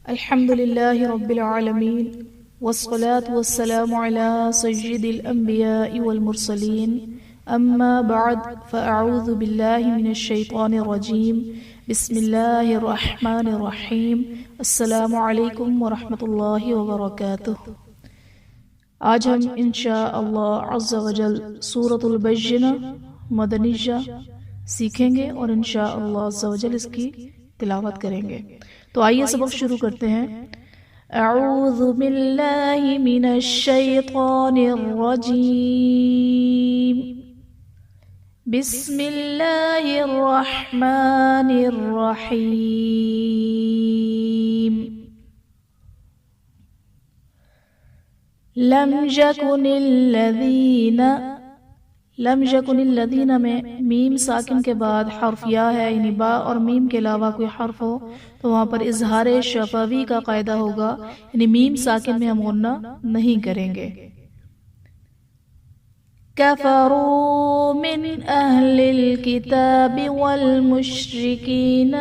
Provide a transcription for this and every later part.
الحمد لله رب العالمين والصلاة والسلام على سيد الأنبياء والمرسلين أما بعد فأعوذ بالله من الشيطان الرجيم بسم الله الرحمن الرحيم السلام عليكم ورحمة الله وبركاته۔ آج ہم انشاءاللہ عز وجل سورۃ البینہ مدنیہ سیکھیں گے اور انشاءاللہ عز وجل اس کی تلاوت کریں گے۔ تو آئیے سبق شروع کرتے ہیں۔ اعوذ باللہ من الشیطان الرجیم بسم اللہ الرحمن الرحیم۔ لم یکن الذین میں میم ساکن کے بعد حرف یا ہے، یعنی با اور میم کے علاوہ کوئی حرف ہو تو وہاں پر اظہار شفوی کا قاعدہ ہوگا، یعنی میم ساکن میں ہم غنہ نہیں کریں گے۔ کفروا من اہل الکتاب والمشرکین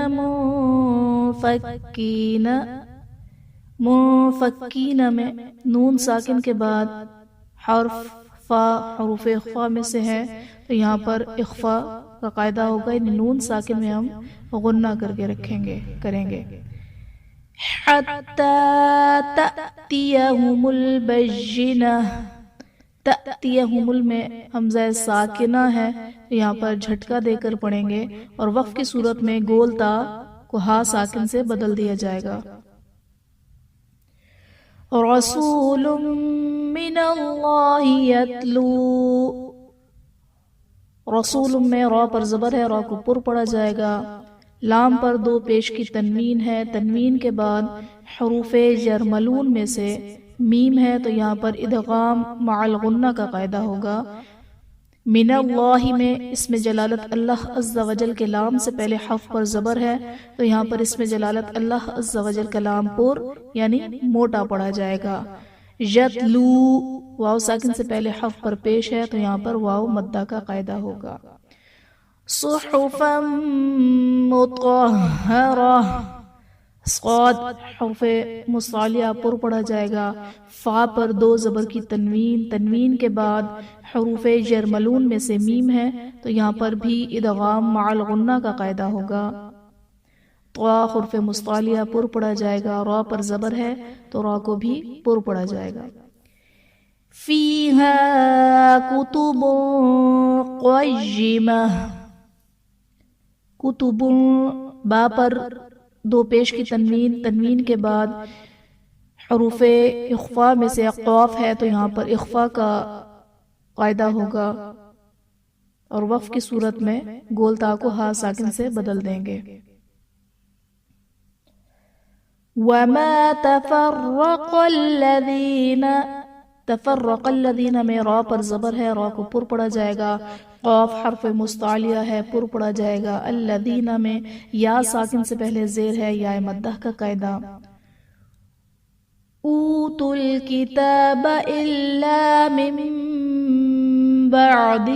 منفکین میں نون ساکن کے بعد حرف فا حروف اخفا میں سے ہے تو یہاں پر اخفا کا قاعدہ ہوگا، یعنی نون ساکن میں ہم غنہ کر کے کریں گے۔ حتی تأتیہم البینہ، تأتیہم میں حمزہ ساکنہ ہے تو یہاں پر جھٹکا دے کر پڑھیں گے اور وقف کی صورت میں گول تا کو ہا ساکن سے بدل دیا جائے گا۔ رسول من اللہ یتلو، رسول میں را پر زبر ہے، را کو پر پڑھا جائے گا۔ لام پر دو پیش کی تنوین ہے، تنوین کے بعد حروف یرملون میں سے میم ہے تو یہاں پر ادغام مع الغنہ کا قاعدہ ہوگا۔ من اللہ میں اسم جلالت اللہ عز و جل کے لام سے پہلے حرف پر زبر ہے تو یہاں پر اسم جلالت اللہ عز و جل کا لام پر یعنی موٹا پڑھا جائے گا۔ یتلو واو ساکن سے پہلے حرف پر پیش ہے تو یہاں پر واو مدہ کا قاعدہ ہوگا۔ صحفا مطہرہ، صاد حرف مصالیہ پر پڑھا جائے گا۔ فا پر دو زبر کی تنوین، تنوین کے بعد حروف یرملون میں سے میم ہے تو یہاں پر بھی ادغام مع الغنہ کا قاعدہ ہوگا۔ طا حرف مصالیہ پر پڑھا جائے گا، را پر زبر ہے تو را کو بھی پر پڑھا جائے گا۔ فیہا کتب قیمہ، کتب با پر دو پیش کی تنوین، تنوین کے بعد حروف اخفا میں سے قاف ہے تو یہاں پر اخفا کا قاعدہ ہوگا اور وقف کی صورت میں گول تا کو ہا ساکن سے بدل دیں گے۔ وما تفرق الذین، تفرق الذین میں را پر زبر ہے، را کو پر پڑھا جائے گا۔ قاف حرف مستعلیہ ہے، پر پڑھا جائے گا۔ الذین میں یا ساکن سے پہلے زیر ہے، یا مدہ کا قاعدہ۔ اوتوا الکتاب الا من بعد،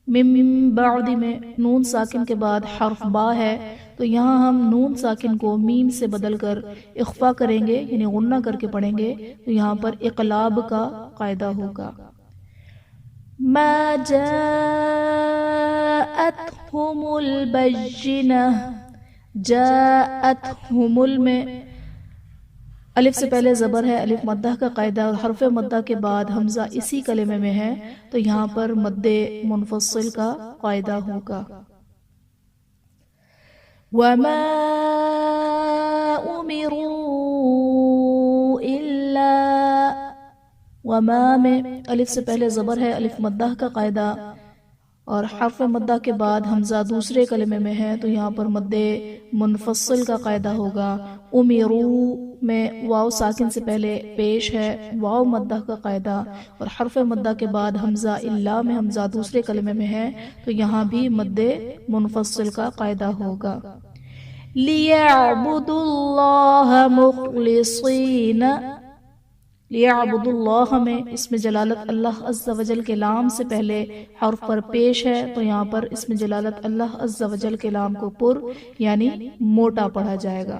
من بعد میں نون ساکن کے بعد حرف با ہے تو یہاں ہم نون ساکن کو میم سے بدل کر اخفا کریں گے، یعنی غنہ کر کے پڑھیں گے تو یہاں پر اقلاب کا قاعدہ ہوگا۔ ما جاءتهم البینہ، جاءتهم میں الف سے پہلے زبر ہے، الف مدہ کا قاعدہ اور حرف مدہ کے بعد حمزہ اسی کلمے میں ہے تو یہاں پر مد منفصل کا قاعدہ ہوگا۔ وما امروا الا، وما میں الف سے پہلے زبر ہے، الف مدہ کا قاعدہ اور حرف مدہ کے بعد حمزہ دوسرے کلمے میں ہے تو یہاں پر مد منفصل کا قاعدہ ہوگا۔ امروا میں واو ساکن سے پہلے پیش ہے، واو مدہ کا قاعدہ اور حرف مدہ کے بعد حمزہ الا میں حمزہ دوسرے کلمے میں ہے تو یہاں بھی مد منفصل کا قاعدہ ہوگا۔ لِيَعْبُدُوا اللَّهَ مُخْلِصِينَ، لِيَعْبُدُ اللَّهَ میں اسم جلالت اللہ عز و جل کے لام سے پہلے حرف پر پیش ہے تو یہاں پر اسم جلالت اللہ عز و جل کے لام کو پر یعنی موٹا پڑھا جائے گا۔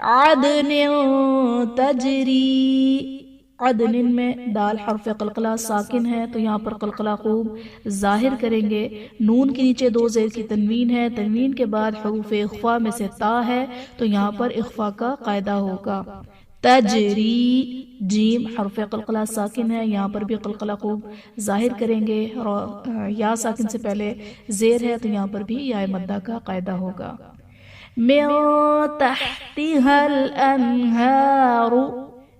عدن تجری، عدن میں دال حرف قلقلہ ساکن ہے تو یہاں پر قلقلہ خوب ظاہر کریں گے. نون کے نیچے دو زیر کی تنوین ہے، تنوین کے بعد حروف اخفا میں سے تا ہے تو یہاں پر اخفا کا قاعدہ ہوگا. تجری، جیم حرف قلقلہ ساکن ہے، یہاں پر بھی قلقلہ خوب ظاہر کریں گے، اور یا ساکن سے پہلے زیر ہے تو یہاں پر بھی یا مدہ کا قاعدہ ہوگا. من تحتها الانہار،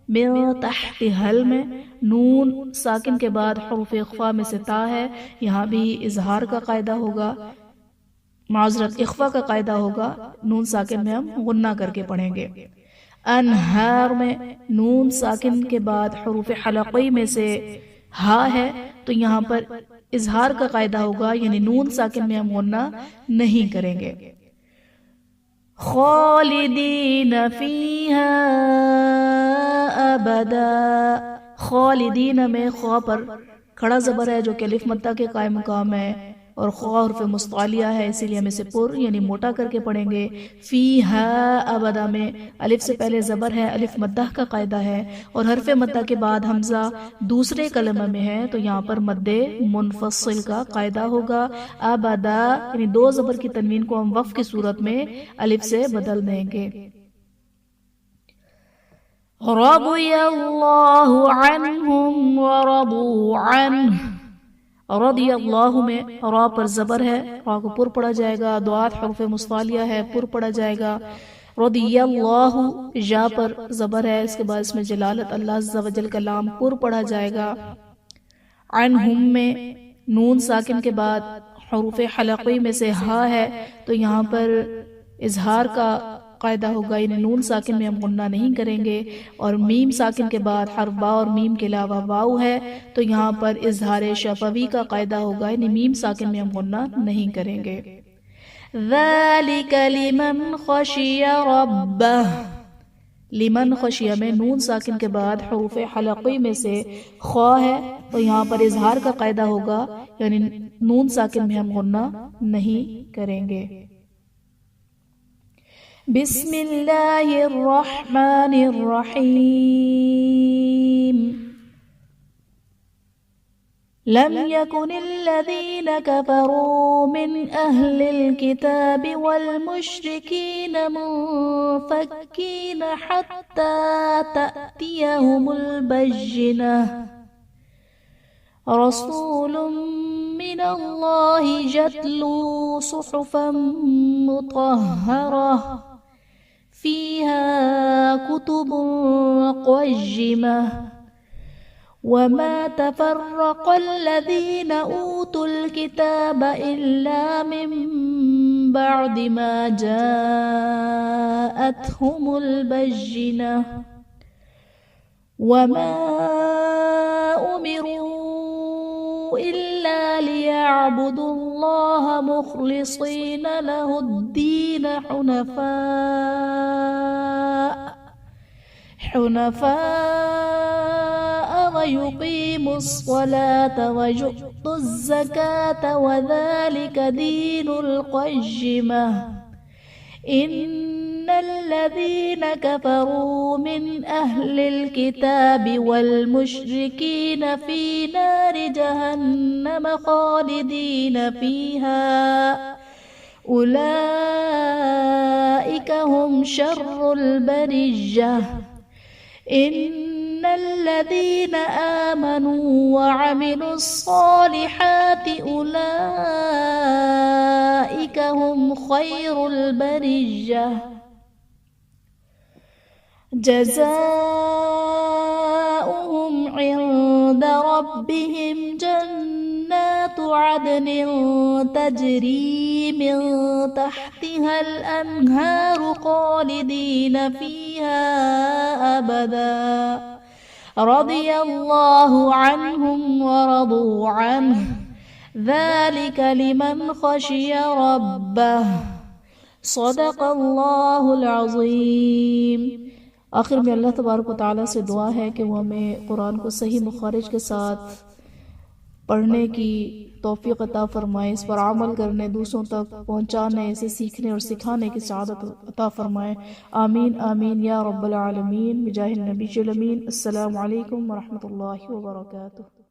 من تحت حل میں نون ساکن کے بعد حروف اخفا میں سے تا ہے، یہاں بھی اظہار کا قاعدہ ہوگا، معذرت اخفا کا قاعدہ ہوگا. نون ساکن میں ہم غنہ کر کے پڑھیں گے. انہار میں نون ساکن کے بعد حروف حلقی میں سے ہا ہے تو یہاں پر اظہار کا قاعدہ ہوگا، یعنی نون ساکن میں ہم غنہ نہیں کریں گے. خالدین فیہا ابدا، خالدین میں خوا پر کھڑا زبر ہے جو کہ الف مدہ کے قائم مقام ہے، اور خوا حرف مستعلیہ ہے اسی لیے ہم اسے پر یعنی موٹا کر کے پڑھیں گے. فیہا ابدا میں الف سے پہلے زبر ہے، الف مدہ کا قاعدہ ہے، اور حرف مدہ کے بعد حمزہ دوسرے کلمہ میں ہے تو یہاں پر مد منفصل کا قاعدہ ہوگا. ابدا یعنی دو زبر کی تنوین کو ہم وقف کی صورت میں الف سے بدل دیں گے. رضی اللہ عنہم ورضوا عنہ، رضی اللہ میں را پر زبر ہے، را کو پر پڑھا جائے گا، دعات حرف مستعلیہ ہے پر پڑھا جائے گا. رضی اللہ جا پر زبر ہے، اس کے بعد اس میں جلالت اللہ عز و جل کا لام پر پڑھا جائے گا. عنہم میں نون ساکن کے بعد حروف حلقی میں سے ہا ہے تو یہاں پر اظہار کا قاعدہ ہوگا، یعنی نون ساکن میں ہم غنہ نہیں کریں گے، اور میم ساکن کے بعد حرف با اور میم کے علاوہ واو ہے تو یہاں پر اظہار شفوی کا قاعدہ ہوگا، یعنی میم ساکن میں ہم غنہ نہیں کریں گے. ذالک لمن خشی ربہ، لمن خشیہ میں نون ساکن کے بعد حروف حلقی میں سے خوا ہے تو یہاں پر اظہار کا قاعدہ ہوگا، یعنی نون ساکن میں ہم غنہ نہیں کریں گے. بسم اللہ الرحمن الرحیم. لم يكن الذين كفروا من أهل الكتاب والمشركين منفكين حتى تأتيهم البينة، رسول من الله يتلو صحفا مطهرة فيها كتب قيمة وما تفرق الذين أوتوا الكتاب إلا من بعد ما جاءتهم البينة وما أمروا إلا ليعبدوا الله مخلصين له الدين حنفاء ويقيموا الصلاة ويؤتوا الزكاة وذلك دين القيمة. إن الذين كفروا من أهل الكتاب والمشركين في نار جهنم خالدين فيها أولئك هم شر البرية. إن الذين آمنوا وعملوا الصالحات أولئك هم خير البرية. جزاؤهم عند ربهم جنات عدن تجري من تحتها الأنهار خالدين فيها أبدا رضي الله عنهم ورضوا عنه ذلك لمن خشي ربه صدق اللہ العظیم. آخر میں اللہ تبارک و تعالیٰ سے دعا ہے کہ وہ ہمیں قرآن کو صحیح مخارج کے ساتھ پڑھنے کی توفیق عطا فرمائے، اس پر عمل کرنے، دوسروں تک پہنچانے، اسے سیکھنے اور سکھانے کی سعادت عطا فرمائے۔ آمین آمین یا رب العالمین بجاہ النبی الامین۔ السلام علیکم ورحمۃ اللہ وبرکاتہ۔